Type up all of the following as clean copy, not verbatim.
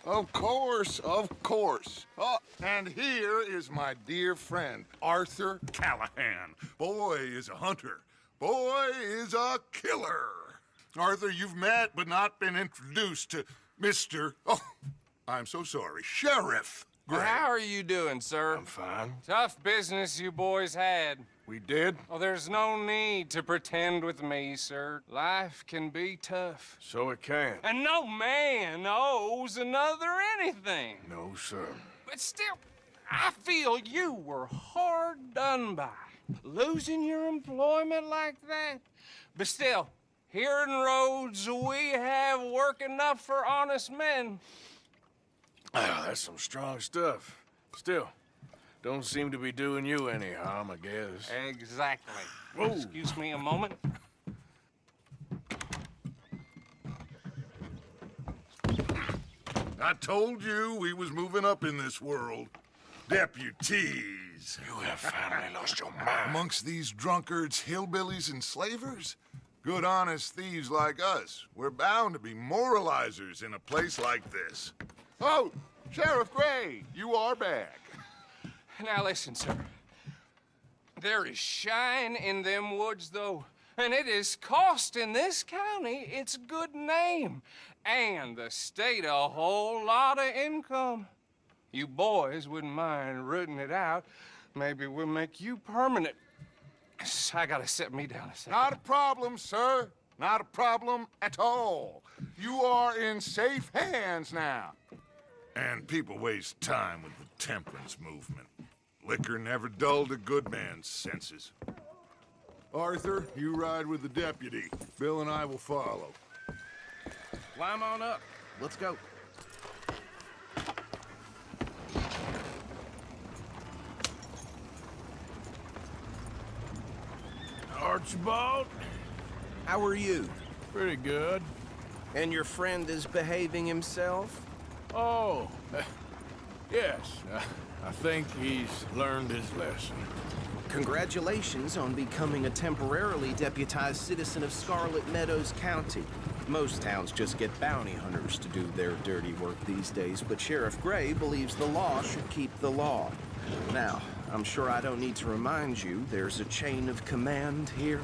Of course, of course. Oh, and here is my dear friend, Arthur Callahan. Boy is a hunter. Boy is a killer. Arthur, you've met but not been introduced to Mr. Oh, I'm so sorry, Sheriff Gray. How are you doing, sir? I'm fine. Tough business you boys had. We did? Oh, there's no need to pretend with me, sir. Life can be tough. So it can. And no man owes another anything. No, sir. But still, I feel you were hard done by. Losing your employment like that. But still, here in Rhodes, we have work enough for honest men. Ah, that's some strong stuff. Still, don't seem to be doing you any harm, I guess. Exactly. Whoa. Excuse me a moment. I told you we was moving up in this world. Deputies. You have finally lost your mind. Amongst these drunkards, hillbillies, and slavers? Good, honest thieves like us. We're bound to be moralizers in a place like this. Oh, Sheriff Gray, you are back. Now listen, sir. There is shine in them woods, though. And it is costing this county its good name. And the state a whole lot of income. You boys wouldn't mind rooting it out. Maybe we'll make you permanent. I gotta sit me down a second. Not a problem, sir. Not a problem at all. You are in safe hands now. And people waste time with the temperance movement. Liquor never dulled a good man's senses. Arthur, you ride with the deputy. Bill and I will follow. Climb on up. Let's go. Archibald? How are you? Pretty good. And your friend is behaving himself? Oh, yes. I think he's learned his lesson. Congratulations on becoming a temporarily deputized citizen of Scarlet Meadows County. Most towns just get bounty hunters to do their dirty work these days, but Sheriff Gray believes the law should keep the law. Now, I'm sure I don't need to remind you, there's a chain of command here.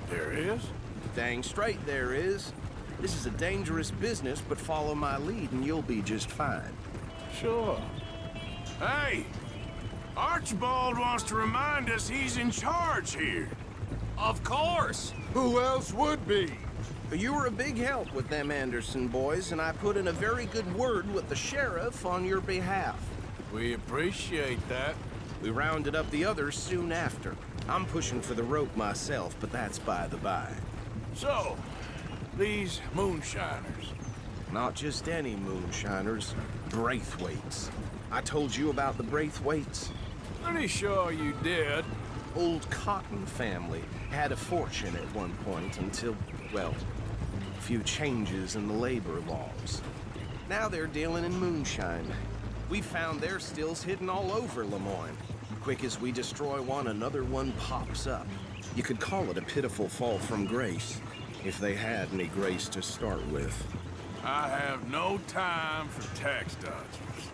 There is? Dang straight there is. This is a dangerous business, but follow my lead and you'll be just fine. Sure. Hey! Archibald wants to remind us he's in charge here. Of course. Who else would be? You were a big help with them Anderson boys, and I put in a very good word with the sheriff on your behalf. We appreciate that. We rounded up the others soon after. I'm pushing for the rope myself, but that's by the by. So, these moonshiners. Not just any moonshiners, Braithwaites. I told you about the Braithwaites. Pretty sure you did. Old Cotton family had a fortune at one point until, well, a few changes in the labor laws. Now they're dealing in moonshine. We found their stills hidden all over Lemoyne. Quick as we destroy one, another one pops up. You could call it a pitiful fall from grace, if they had any grace to start with. I have no time for tax dodgers.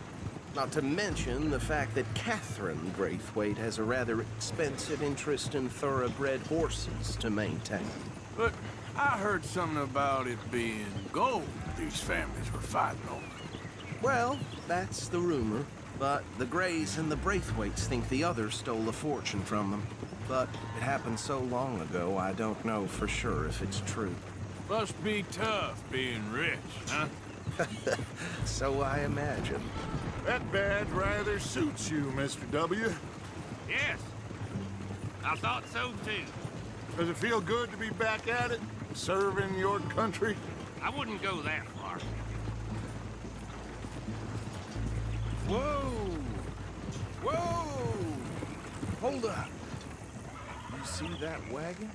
Not to mention the fact that Catherine Braithwaite has a rather expensive interest in thoroughbred horses to maintain. But I heard something about it being gold these families were fighting over. Well, that's the rumor. But the Grays and the Braithwaites think the others stole a fortune from them. But it happened so long ago, I don't know for sure if it's true. Must be tough being rich, huh? So I imagine. That badge rather suits you, Mr. W. Yes. I thought so, too. Does it feel good to be back at it? Serving your country? I wouldn't go that far. Whoa! Whoa! Hold up. You see that wagon?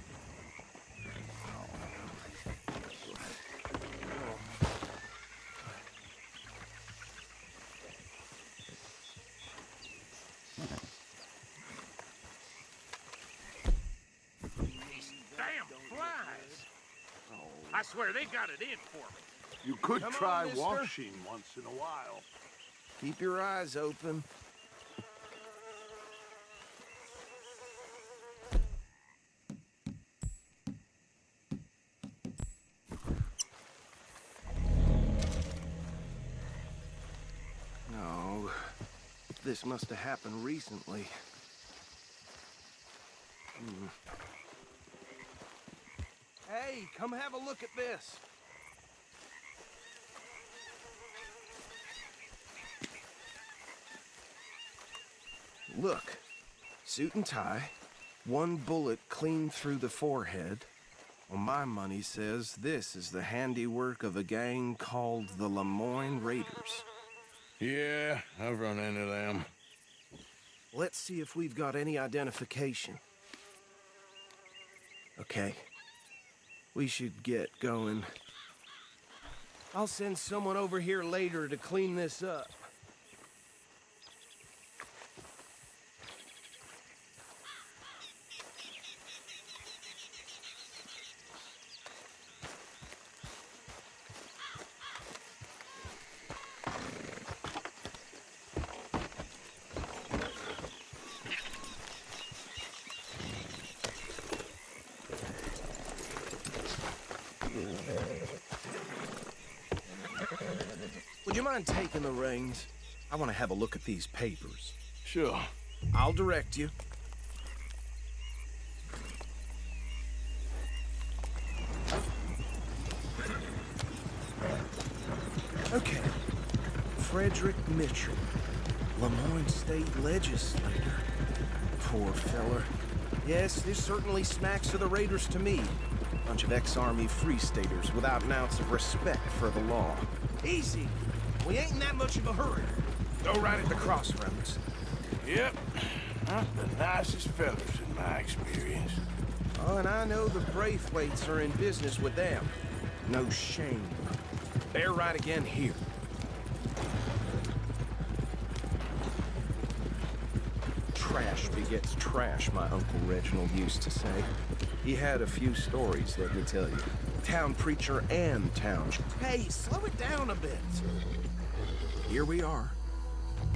These damn flies. I swear they got it in for me. You could Come on, try mister. washing once in a while. Keep your eyes open. No, this must have happened recently. Hey, come have a look at this. Look, suit and tie, one bullet clean through the forehead. Well, my money says this is the handiwork of a gang called the Moine Raiders. Yeah, I've run into them. Let's see if we've got any identification. Okay. We should get going. I'll send someone over here later to clean this up. Would you mind taking the reins? I want to have a look at these papers. Sure. I'll direct you. Okay. Frederick Mitchell, Lemoyne State Legislator. Poor feller. Yes, this certainly smacks of the Raiders to me. Bunch of ex-Army Free Staters without an ounce of respect for the law. Easy. We ain't in that much of a hurry. Go right at the crossroads. Yep. Not the nicest fellas in my experience. Oh, and I know the Braithwaites are in business with them. No shame. They're right again here. Trash begets trash, my Uncle Reginald used to say. He had a few stories, let me tell you. Town preacher and town... Hey, slow it down a bit. Here we are.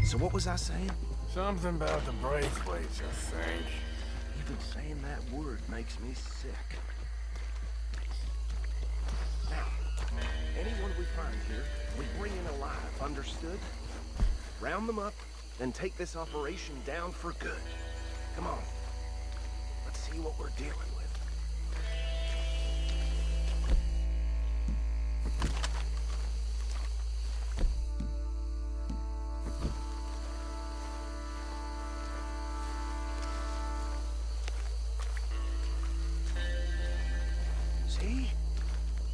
So what was I saying? Something about the Braithwaites, I think. Even saying that word makes me sick. Now, anyone we find here, we bring in alive, understood? Round them up, then take this operation down for good. Come on. Let's see what we're dealing with.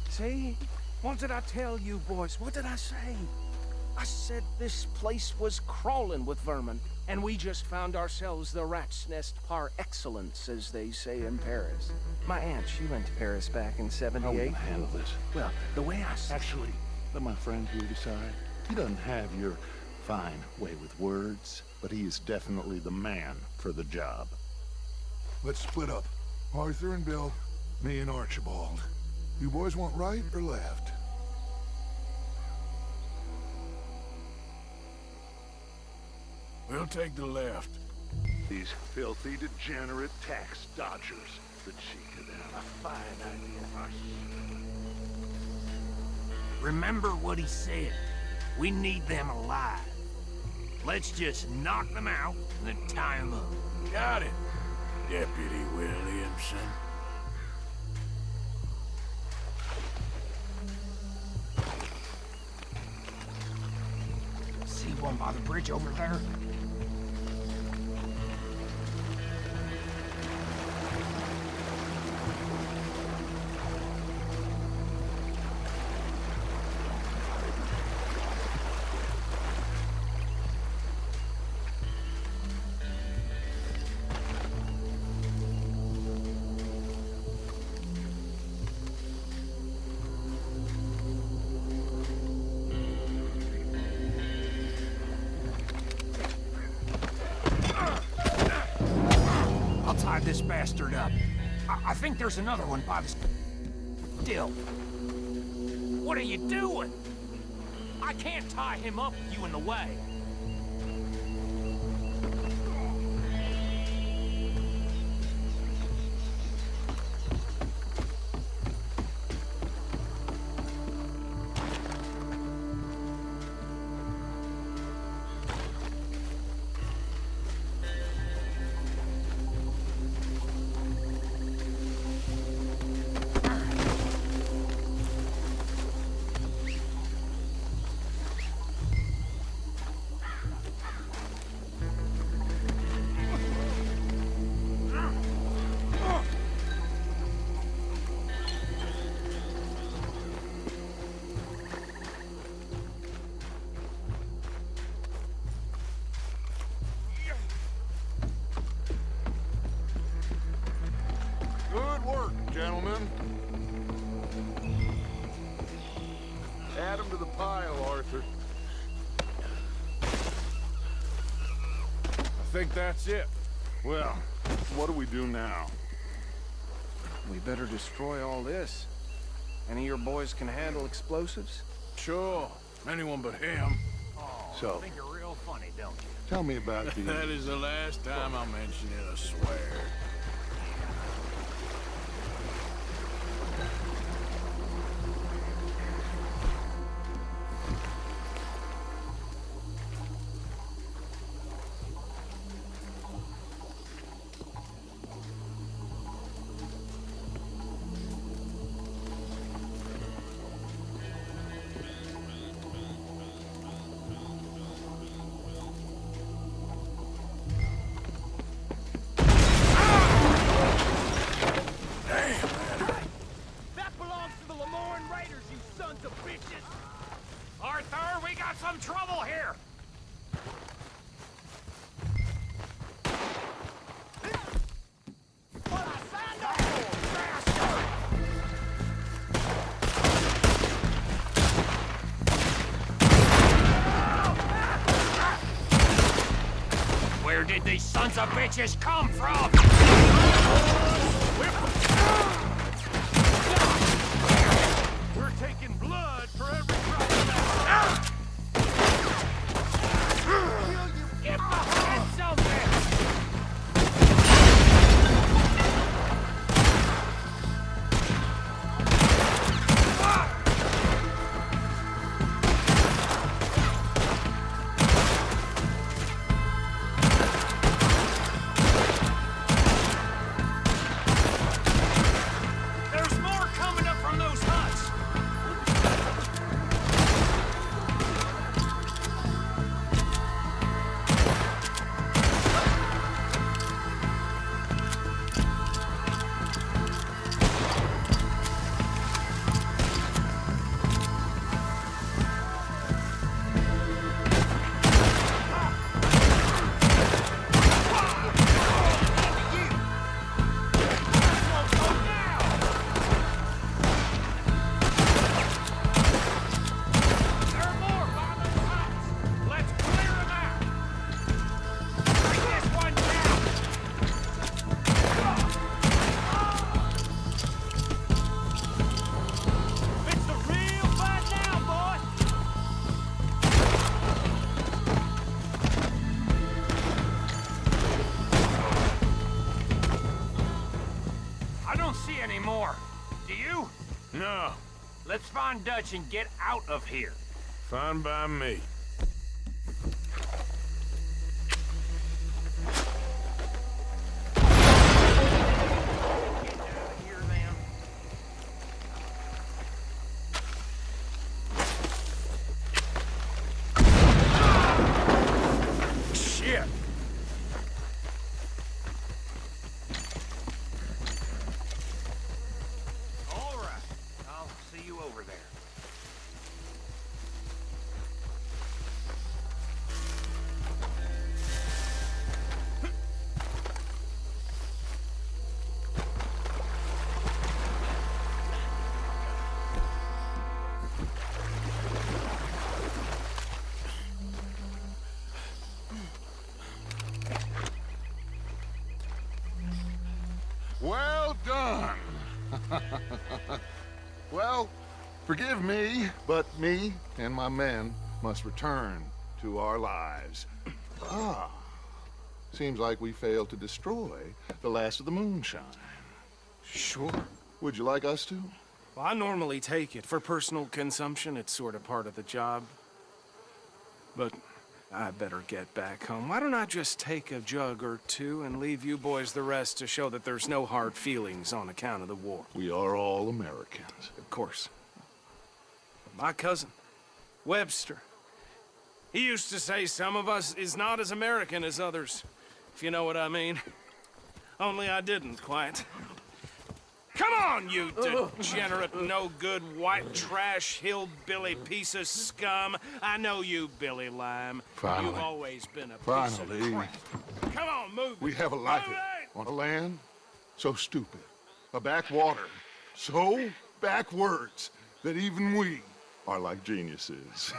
See? What did I tell you, boys? What did I say? I said this place was crawling with vermin, and we just found ourselves the rat's nest par excellence, as they say in Paris. My aunt, she went to Paris back in How '78. will handle this? Well, the way I said... Actually, let my friend here decide. He doesn't have your fine way with words, but he is definitely the man for the job. Let's split up. Arthur and Bill, me and Archibald. You boys want right or left? We'll take the left. These filthy, degenerate tax dodgers. The cheek of them. A fine idea. Remember what he said. We need them alive. Let's just knock them out and then tie them up. Got it, Deputy Williamson. See one by the bridge over there? Tie this bastard up. I think there's another one by the still. What are you doing? I can't tie him up with you in the way. Good work, gentlemen. Add them to the pile, Arthur. I think that's it. Well, what do we do now? We better destroy all this. Any of your boys can handle explosives? Sure. Anyone but him. So, Think you're real funny, don't you? tell me about the... That is the last time I mention it, I swear. That belongs to the Moine Raiders, you sons of bitches! Arthur, we got some trouble here! What I signed up for, bastard! Where did these sons of bitches come from? We're taking blood for every drop of that. Get behind something! There's more coming up from those huts! There are more by those huts! Let's clear them out! Bring this one down! It's the real fight now, boy! I don't see any more. Do you? No, Let's find Dutch and get out of here. fine by me. Hear them? Shit! All right. I'll see you over there. Well done. Well, Forgive me, but me and my men must return to our lives. Ah. Seems like we failed to destroy the last of the moonshine. Sure. Would you like us to? Well, I normally take it. For personal consumption, it's sort of part of the job. But I better get back home. Why don't I just take a jug or two and leave you boys the rest to show that there's no hard feelings on account of the war? We are all Americans. Of course. My cousin, Webster, he used to say some of us is not as American as others, if you know what I mean. Only I didn't quite. Come on, you degenerate, no-good, white trash, hillbilly piece of scum. I know you, Billy Lime. Finally. You've always been a piece Finally. of crap. Come on, move We it. have a life Move it. on a land so stupid, a backwater so backwards that even we are like geniuses.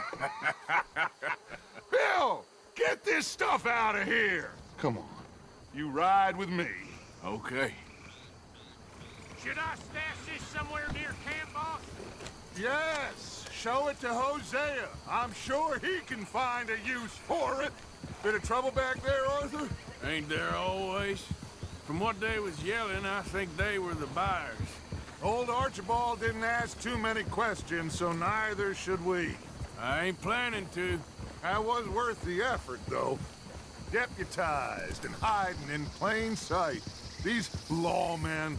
Bill, get this stuff out of here. Come on, you ride with me. Okay. Should I stash this somewhere near camp, boss? Yes, show it to Hosea. I'm sure he can find a use for it. Bit of trouble back there, Arthur? Ain't there always? From what they was yelling, I think they were the buyers. Old Archibald didn't ask too many questions, so neither should we. I ain't planning to. That was worth the effort, though. Deputized and hiding in plain sight. These lawmen,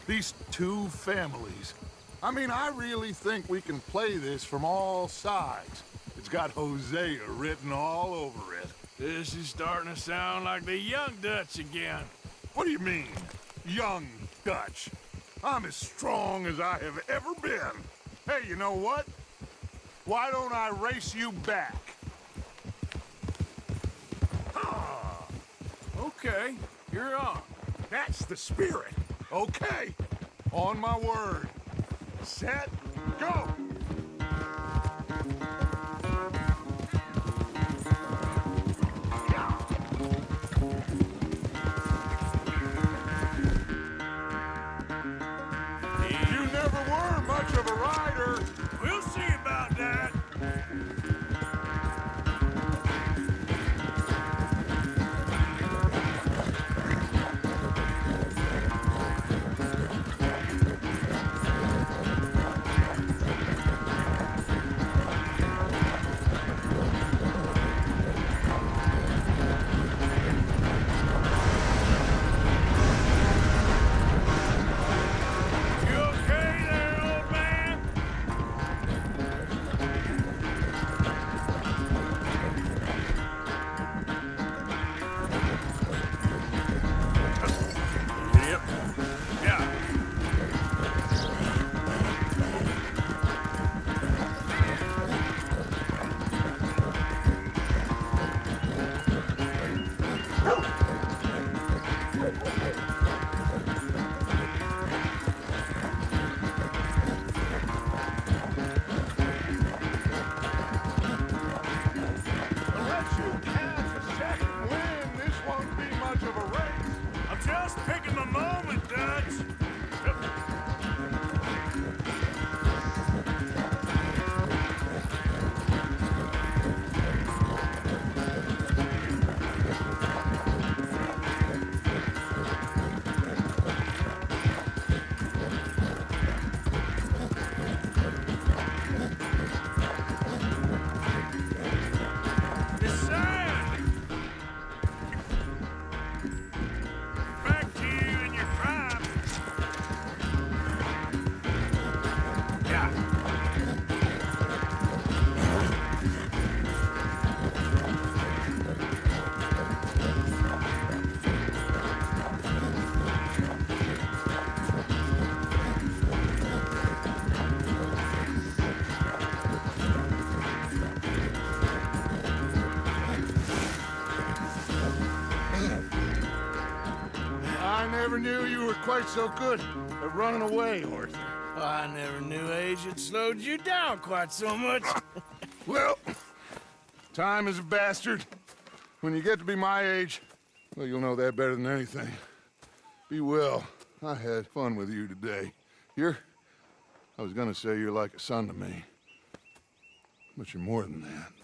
these two families. I mean, I really think we can play this from all sides. It's got Hosea written all over it. This is starting to sound like the Young Dutch again. What do you mean, young Dutch? I'm as strong as I have ever been. Hey, you know what? Why don't I race you back? Okay, you're on. That's the spirit. Okay, on my word. Set, go! You never were much of a rider. We'll see about that. You okay there, old man? Yep. Yeah. Unless you catch a second wind, this won't be much of a race. I'm just picking my moment, Dutch. Yep. The sound! Back to you in your prime. Yeah. I never knew you were quite so good at running away, Arthur. I never knew age had slowed you down quite so much. Well, time is a bastard. When you get to be my age, well, you'll know that better than anything. Be well. I had fun with you today. You're I was gonna say you're like a son to me. But you're more than that.